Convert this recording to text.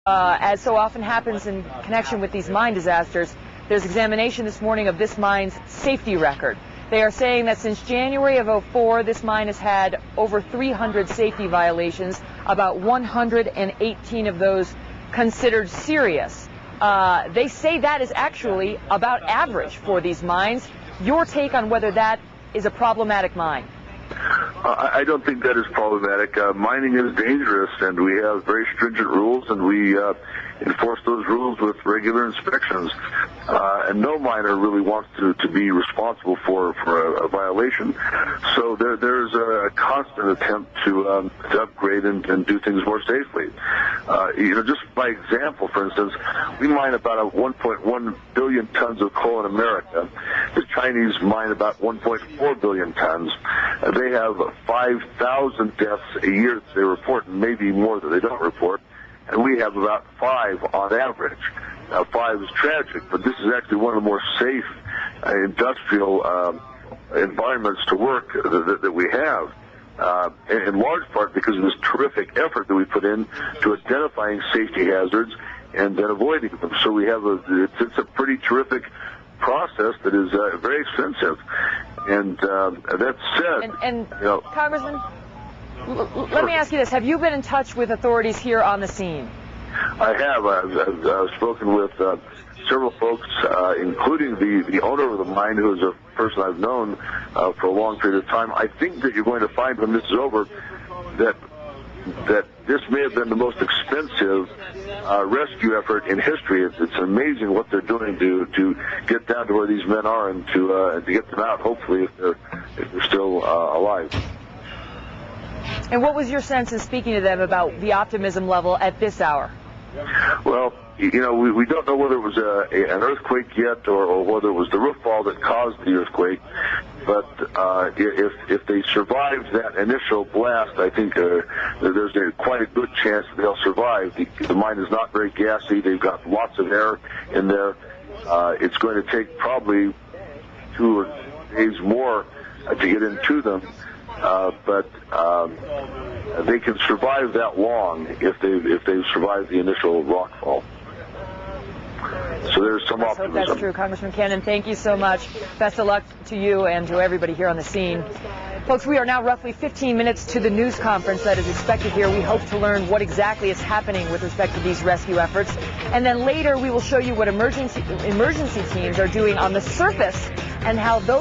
As so often happens in connection with these mine disasters, there's examination this morning of this mine's safety record. They are saying that since January of '04, this mine has had over 300 safety violations, about 118 of those considered serious. They say that is actually about average for these mines. Your take on whether that is a problematic mine? I don't think that is problematic. Mining is dangerous, and we have very stringent rules, and we enforce those rules with regular inspections. And no miner really wants to be responsible for a violation. So there's a constant attempt to upgrade and do things more safely. Just by example, for instance, we mine about 1.1 billion tons of coal in America. The Chinese mine about 1.4 billion tons. They have 5,000 deaths a year that they report, and maybe more that they don't report, and we have about 5 on average. Now, 5 is tragic, but this is actually one of the more safe industrial environments to work that we have, in large part because of this terrific effort that we put in to identifying safety hazards and then avoiding them. So we have it's a pretty terrific process that is very expensive. And that said, Congressman, let me ask you this. Have you been in touch with authorities here on the scene? I have. I've spoken with several folks, including the owner of the mine, who is a person I've known for a long period of time. I think that you're going to find when this is over that this may have been the most expensive rescue effort in history. It's amazing what they're doing to get down to where these men are and to get them out, hopefully, if they're still alive. And what was your sense in speaking to them about the optimism level at this hour? Well, we don't know whether it was an earthquake yet or whether it was the roof fall that caused the earthquake. But if they survived that initial blast, I think there's quite a good chance that they'll survive. The mine is not very gassy. They've got lots of air in there. It's going to take probably 2 days more to get into them. But they can survive that long if they've survived the initial rock fall. So there's some optimism. I hope that's true. Congressman Cannon, thank you so much. Best of luck to you and to everybody here on the scene. Folks, we are now roughly 15 minutes to the news conference that is expected here. We hope to learn what exactly is happening with respect to these rescue efforts. And then later we will show you what emergency teams are doing on the surface and how those